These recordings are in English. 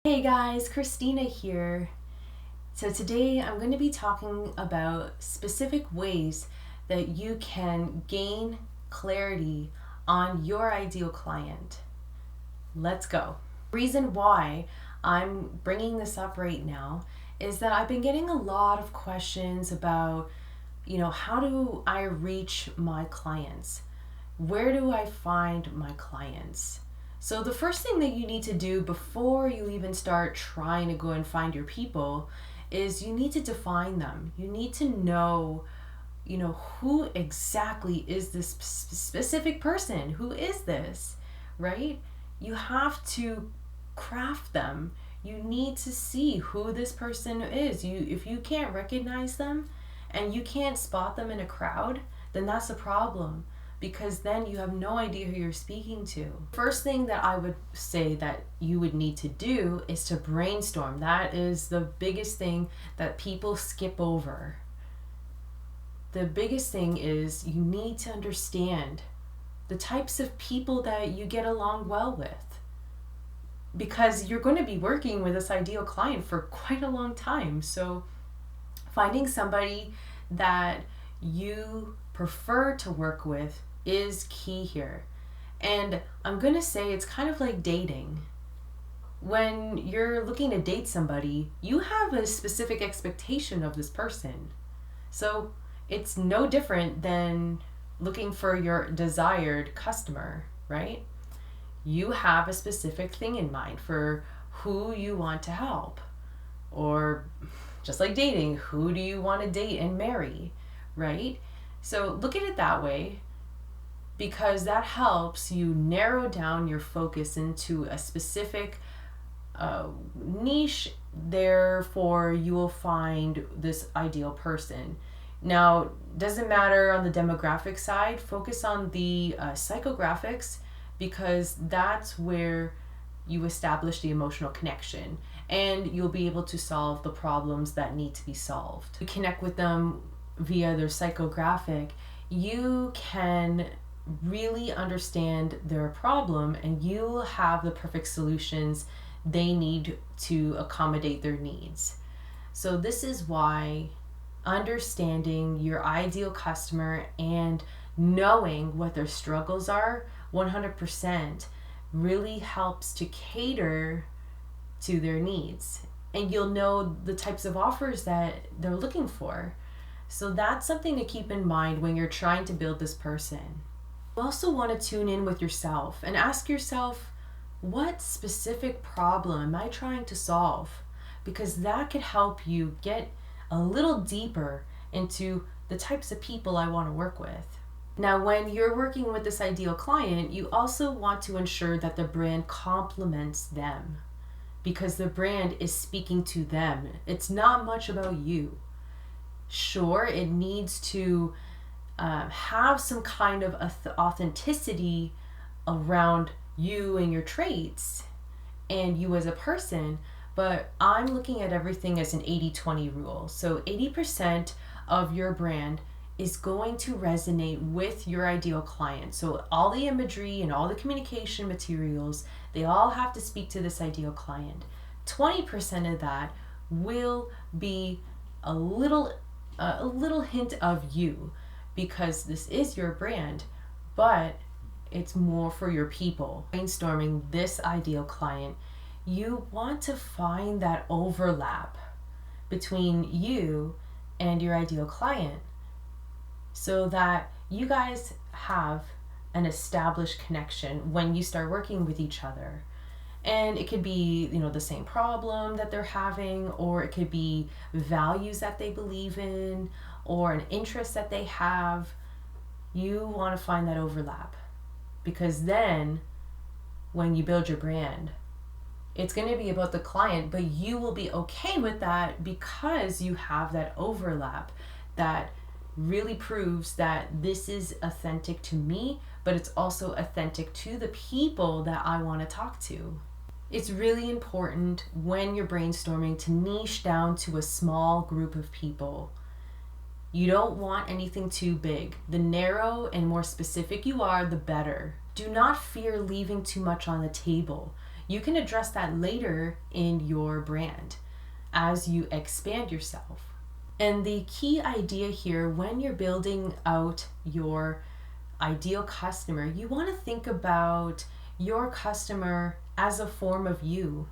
Hey guys, Christina here. So today I'm going to be talking about specific ways that you can gain clarity on your ideal client. Let's go. Reason why I'm bringing this up right now is that I've been getting a lot of questions about, how do I reach my clients? Where do I find my clients? So the first thing that you need to do before you even start trying to go and find your people is you need to define them. You need to know, who exactly is this specific person? Who is this, right? You have to craft them. You need to see who this person is. If you can't recognize them and you can't spot them in a crowd, then that's a problem, because then you have no idea who you're speaking to. First thing that I would say that you would need to do is to brainstorm. That is the biggest thing that people skip over. The biggest thing is you need to understand the types of people that you get along well with, because you're going to be working with this ideal client for quite a long time. So finding somebody that you prefer to work with is key here. And I'm going to say it's kind of like dating. When you're looking to date somebody, you have a specific expectation of this person. So it's no different than looking for your desired customer, right? You have a specific thing in mind for who you want to help. Or just like dating, who do you want to date and marry, right? So look at it that way, because that helps you narrow down your focus into a specific niche. Therefore, you will find this ideal person. Now, doesn't matter on the demographic side, focus on the psychographics, because that's where you establish the emotional connection and you'll be able to solve the problems that need to be solved. To connect with them via their psychographic, you can really understand their problem and you'll have the perfect solutions they need to accommodate their needs. So this is why understanding your ideal customer and knowing what their struggles are 100% really helps to cater to their needs, and you'll know the types of offers that they're looking for. So that's something to keep in mind when you're trying to build this person. You also want to tune in with yourself and ask yourself, what specific problem am I trying to solve? Because that could help you get a little deeper into the types of people I want to work with. Now, when you're working with this ideal client, you also want to ensure that the brand complements them, because the brand is speaking to them. It's not much about you. Sure, it needs to have some kind of authenticity around you and your traits and you as a person, but I'm looking at everything as an 80-20 rule. So 80% of your brand is going to resonate with your ideal client. So all the imagery and all the communication materials, they all have to speak to this ideal client. 20% of that will be a little hint of you, because this is your brand, but it's more for your people. Brainstorming this ideal client, you want to find that overlap between you and your ideal client so that you guys have an established connection when you start working with each other. And it could be, the same problem that they're having, or it could be values that they believe in, or an interest that they have. You want to find that overlap, because then when you build your brand, it's going to be about the client, but you will be okay with that because you have that overlap that really proves that this is authentic to me, but it's also authentic to the people that I want to talk to. It's really important when you're brainstorming to niche down to a small group of people. You don't want anything too big. The narrow and more specific you are, the better. Do not fear leaving too much on the table. You can address that later in your brand as you expand yourself. And the key idea here, when you're building out your ideal customer, you want to think about your customer as a form of you,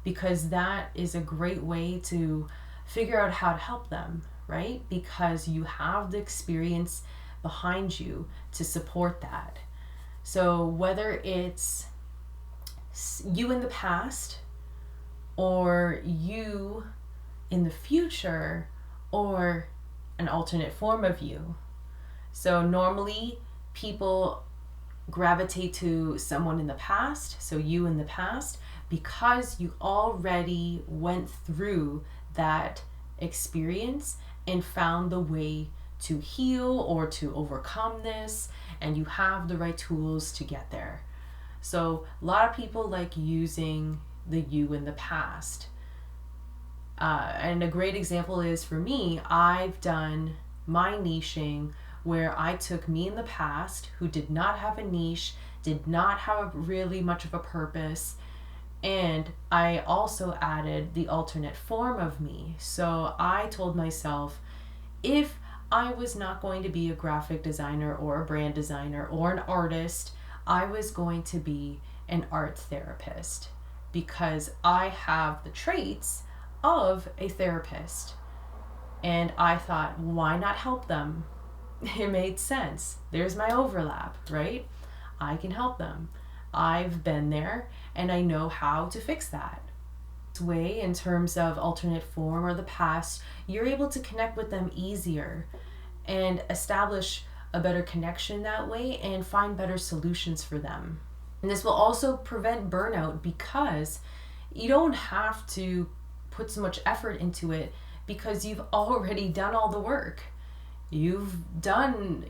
because that is a great way to figure out how to help them, right? Because you have the experience behind you to support that. So whether it's you in the past or you in the future, or an alternate form of you. So normally people gravitate to someone in the past, so you in the past, because you already went through that experience and found the way to heal or to overcome this, and you have the right tools to get there. So a lot of people like using the you in the past. And a great example is, for me, I've done my niching where I took me in the past who did not have a niche, did not have really much of a purpose, and I also added the alternate form of me. So I told myself, if I was not going to be a graphic designer or a brand designer or an artist, I was going to be an art therapist, because I have the traits of a therapist. And I thought, why not help them? It made sense. There's my overlap, right? I can help them. I've been there and I know how to fix that. This way, in terms of alternate form or the past, you're able to connect with them easier and establish a better connection that way and find better solutions for them. And this will also prevent burnout, because you don't have to put so much effort into it, because you've already done all the work. You've done,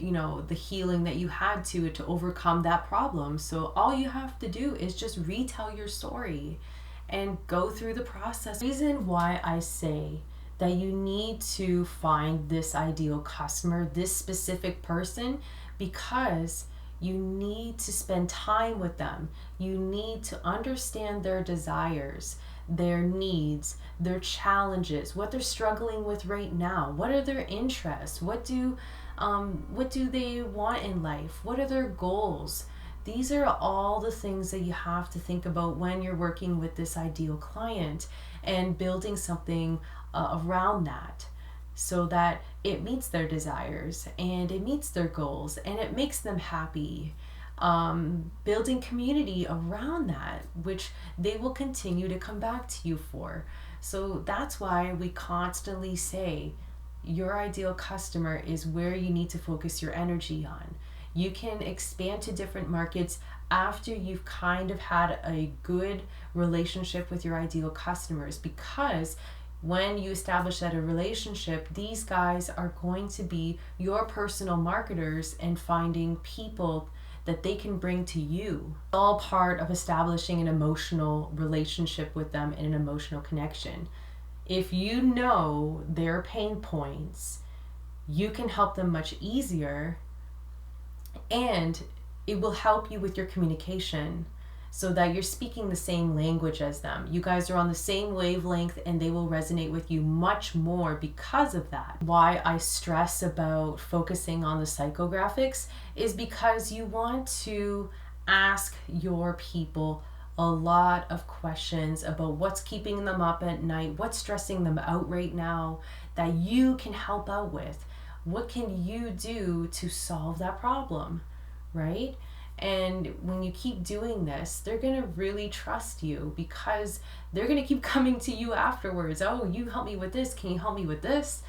the healing that you had to overcome that problem. So all you have to do is just retell your story and go through the process. The reason why I say that you need to find this ideal customer, this specific person, because you need to spend time with them. You need to understand their desires, their needs, their challenges, what they're struggling with right now. What are their interests? What do they want in life? What are their goals? These are all the things that you have to think about when you're working with this ideal client and building something around that, so that it meets their desires and it meets their goals and it makes them happy. Building community around that, which they will continue to come back to you for. So that's why we constantly say your ideal customer is where you need to focus your energy on. You can expand to different markets after you've kind of had a good relationship with your ideal customers, because when you establish that a relationship, these guys are going to be your personal marketers and finding people that they can bring to you. All part of establishing an emotional relationship with them and an emotional connection. If you know their pain points, you can help them much easier, and it will help you with your communication, so that you're speaking the same language as them. You guys are on the same wavelength and they will resonate with you much more because of that. Why I stress about focusing on the psychographics is because you want to ask your people a lot of questions about what's keeping them up at night, what's stressing them out right now, that you can help out with. What can you do to solve that problem, right? And when you keep doing this, they're going to really trust you, because they're going to keep coming to you afterwards. Oh, you help me with this. Can you help me with this?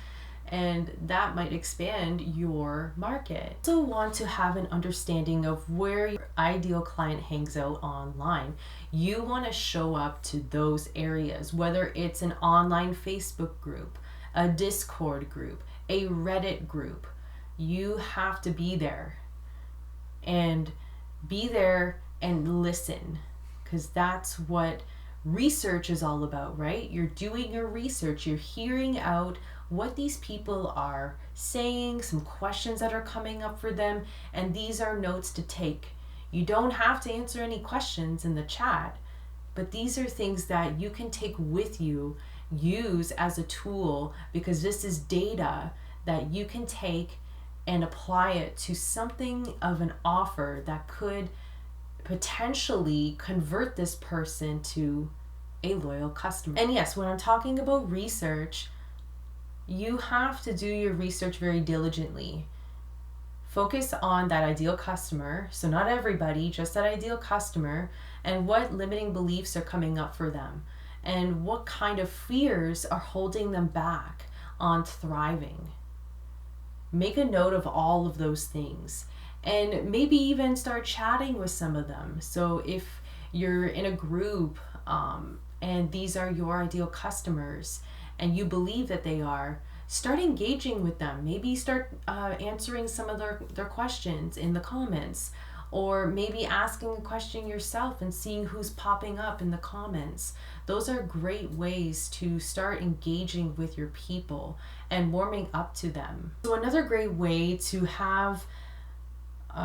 And that might expand your market. You also want to have an understanding of where your ideal client hangs out online. You want to show up to those areas, whether it's an online Facebook group, a Discord group, a Reddit group. You have to be there. And be there and listen, because that's what research is all about, right? You're doing your research, you're hearing out what these people are saying, some questions that are coming up for them, and these are notes to take. You don't have to answer any questions in the chat. But these are things that you can take with you, use as a tool, because this is data that you can take and apply it to something of an offer that could potentially convert this person to a loyal customer. And yes, when I'm talking about research, you have to do your research very diligently. Focus on that ideal customer, so not everybody, just that ideal customer, and what limiting beliefs are coming up for them, and what kind of fears are holding them back on thriving. Make a note of all of those things, and maybe even start chatting with some of them. So if you're in a group and these are your ideal customers and you believe that they are, start engaging with them. Maybe start answering some of their questions in the comments, or maybe asking a question yourself and seeing who's popping up in the comments. Those are great ways to start engaging with your people and warming up to them. So another great way to have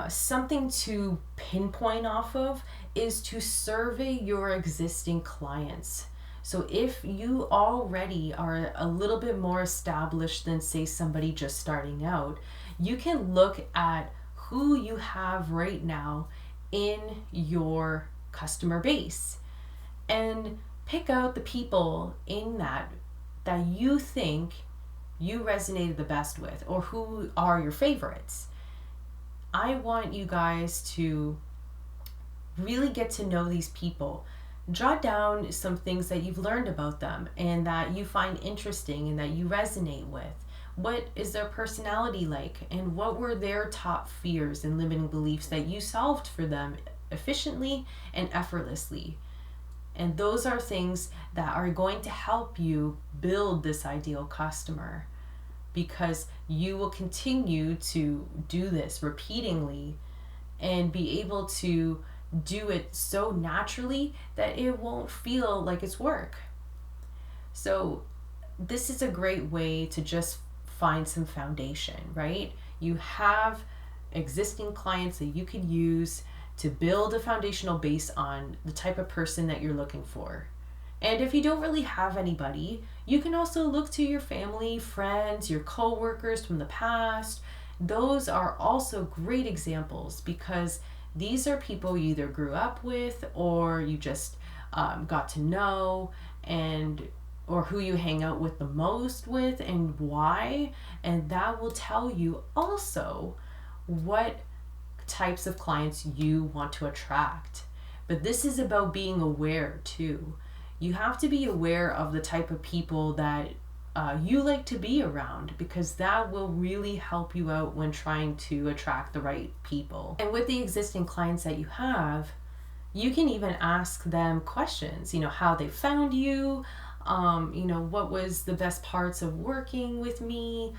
something to pinpoint off of is to survey your existing clients. So if you already are a little bit more established than, say, somebody just starting out, you can look at who you have right now in your customer base and pick out the people in that you think you resonated the best with, or who are your favorites. I want you guys to really get to know these people. Jot down some things that you've learned about them and that you find interesting and that you resonate with. What is their personality like, and what were their top fears and limiting beliefs that you solved for them efficiently and effortlessly? And those are things that are going to help you build this ideal customer, because you will continue to do this repeatedly and be able to do it so naturally that it won't feel like it's work. So this is a great way to just find some foundation, right? You have existing clients that you can use to build a foundational base on the type of person that you're looking for. And if you don't really have anybody, you can also look to your family, friends, your co-workers from the past. Those are also great examples, because these are people you either grew up with or you just got to know, and or who you hang out with the most with and why. And that will tell you also what types of clients you want to attract. But this is about being aware too. You have to be aware of the type of people that you like to be around, because that will really help you out when trying to attract the right people. And with the existing clients that you have, you can even ask them questions, how they found you, what was the best parts of working with me,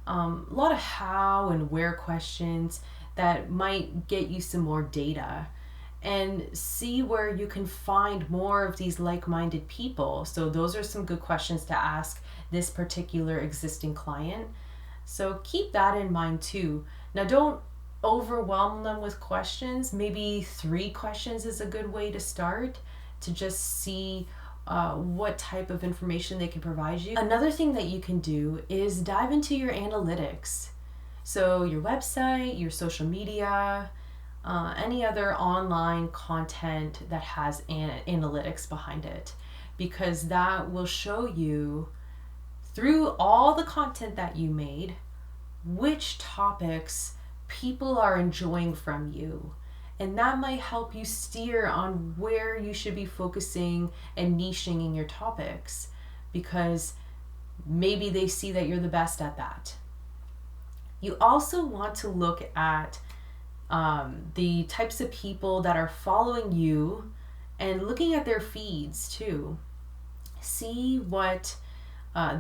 a lot of how and where questions that might get you some more data, and see where you can find more of these like-minded people. So those are some good questions to ask this particular existing client. So keep that in mind too. Now don't overwhelm them with questions. Maybe 3 questions is a good way to start, to just see what type of information they can provide you. Another thing that you can do is dive into your analytics. So your website, your social media, any other online content that has analytics behind it, because that will show you, through all the content that you made, which topics people are enjoying from you. And that might help you steer on where you should be focusing and niching in your topics, because maybe they see that you're the best at that. You also want to look at the types of people that are following you and looking at their feeds too. See what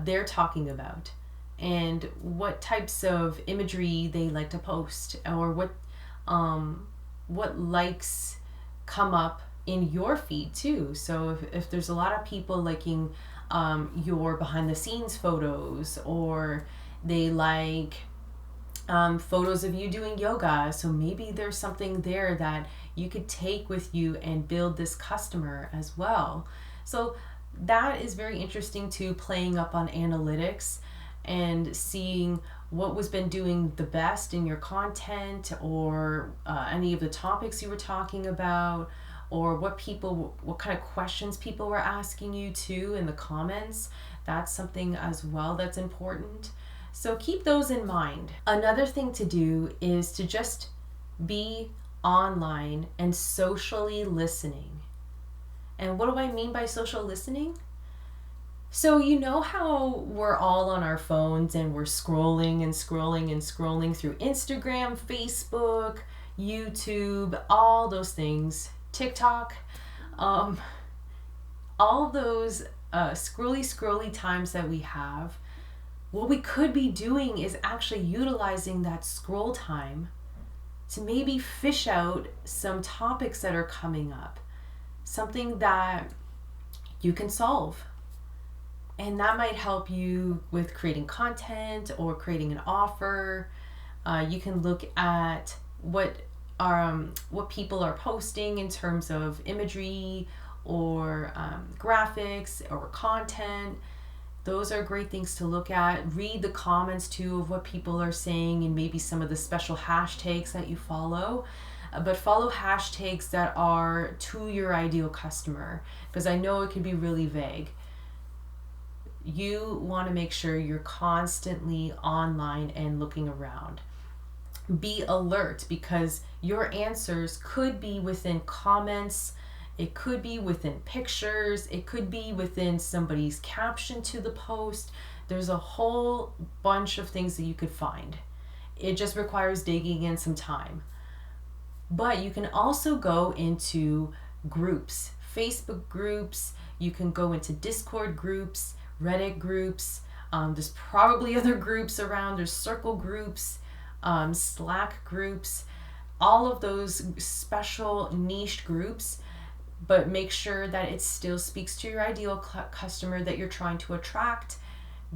they're talking about and what types of imagery they like to post, or what likes come up in your feed too. So if there's a lot of people liking your behind the scenes photos, or they like photos of you doing yoga, so maybe there's something there that you could take with you and build this customer as well. So that is very interesting too, playing up on analytics and seeing what was been doing the best in your content, or any of the topics you were talking about, or what kind of questions people were asking you too in the comments. That's something as well that's important. So keep those in mind. Another thing to do is to just be online and socially listening. And what do I mean by social listening? So you know how we're all on our phones and we're scrolling and scrolling and scrolling through Instagram, Facebook, YouTube, all those things, TikTok, all those scrolly times that we have. What we could be doing is actually utilizing that scroll time to maybe fish out some topics that are coming up, something that you can solve. And that might help you with creating content or creating an offer. You can look at what people are posting in terms of imagery or graphics or content. Those are great things to look at. Read the comments too of what people are saying, and maybe some of the special hashtags that you follow. But follow hashtags that are to your ideal customer, because I know it can be really vague. You want to make sure you're constantly online and looking around. Be alert, because your answers could be within comments, it could be within pictures, it could be within somebody's caption to the post. There's a whole bunch of things that you could find. It just requires digging in some time. But you can also go into groups, Facebook groups, you can go into Discord groups, Reddit groups, there's probably other groups around, there's circle groups, Slack groups, all of those special niched groups. But make sure that it still speaks to your ideal customer that you're trying to attract.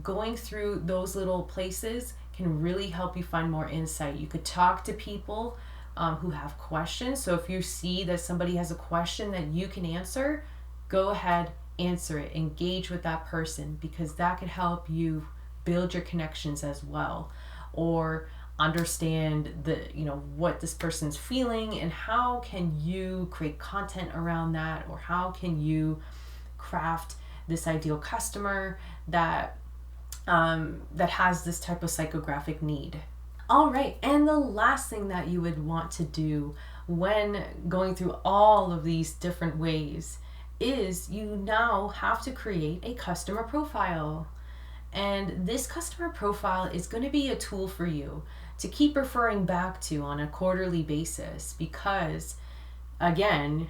Going through those little places can really help you find more insight. You could talk to people who have questions. So if you see that somebody has a question that you can answer, go ahead, answer it. Engage with that person, because that could help you build your connections as well. Or understand what this person's feeling, and how can you create content around that, or how can you craft this ideal customer that has this type of psychographic need. All right, and the last thing that you would want to do when going through all of these different ways is you now have to create a customer profile. And this customer profile is going to be a tool for you to keep referring back to on a quarterly basis, because again,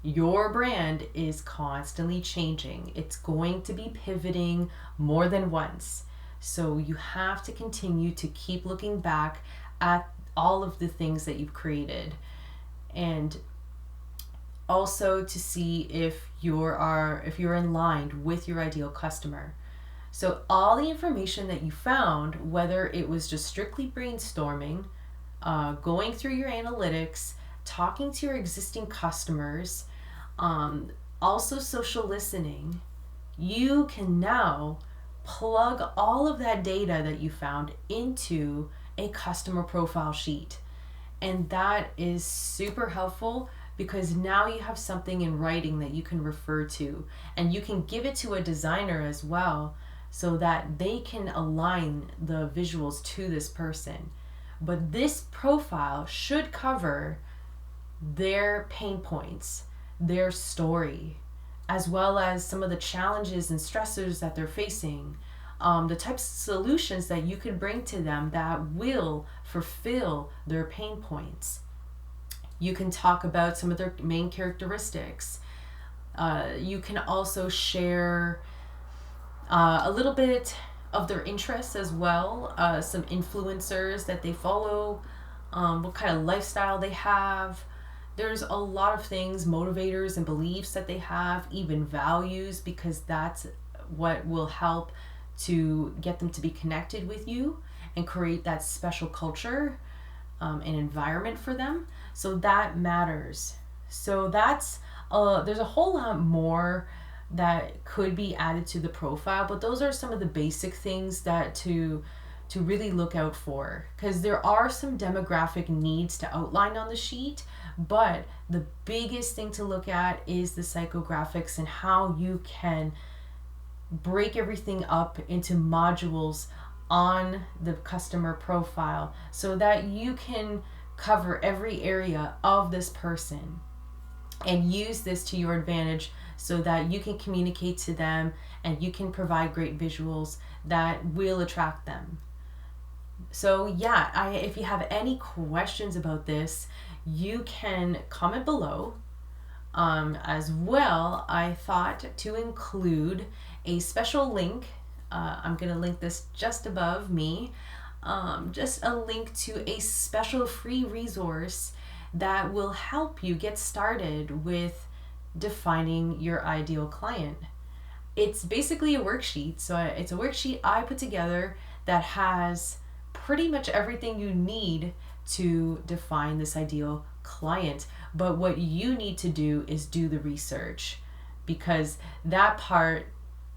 your brand is constantly changing. It's going to be pivoting more than once. So you have to continue to keep looking back at all of the things that you've created, and also to see if you're in line with your ideal customer. So all the information that you found, whether it was just strictly brainstorming, going through your analytics, talking to your existing customers, also social listening, you can now plug all of that data that you found into a customer profile sheet. And that is super helpful, because now you have something in writing that you can refer to, and you can give it to a designer as well, so that they can align the visuals to this person. But this profile should cover their pain points, their story, as well as some of the challenges and stressors that they're facing, the types of solutions that you can bring to them that will fulfill their pain points. You can talk about some of their main characteristics. You can also share a little bit of their interests as well, some influencers that they follow, what kind of lifestyle they have. There's a lot of things, motivators and beliefs that they have, even values, because that's what will help to get them to be connected with you and create that special culture. an environment for them. So that matters. So that's there's a whole lot more that could be added to the profile, but those are some of the basic things that to really look out for, because there are some demographic needs to outline on the sheet, but the biggest thing to look at is the psychographics and how you can break everything up into modules on the customer profile so that you can cover every area of this person and use this to your advantage so that you can communicate to them and you can provide great visuals that will attract them. So yeah, if you have any questions about this, you can comment below. As well, I thought to include a special link. I'm going to link this just above me. Just a link to a special free resource that will help you get started with defining your ideal client. It's basically a worksheet. So it's a worksheet I put together that has pretty much everything you need to define this ideal client. But what you need to do is do the research, because that part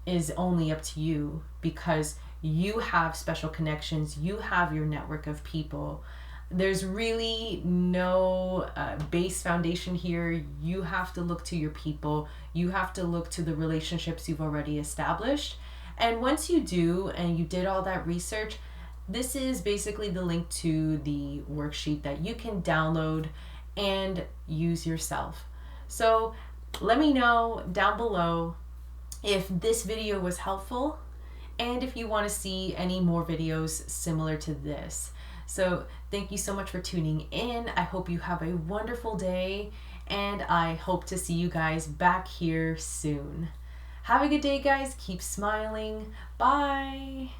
is only up to you, because you have special connections, you have your network of people. There's really no base foundation here. You have to look to your people. You have to look to the relationships you've already established. And once you do, and you did all that research, this is basically the link to the worksheet that you can download and use yourself. So let me know down below if this video was helpful and if you want to see any more videos similar to this. So thank you so much for tuning in. I hope you have a wonderful day, and I hope to see you guys back here soon. Have a good day, guys. Keep smiling. Bye.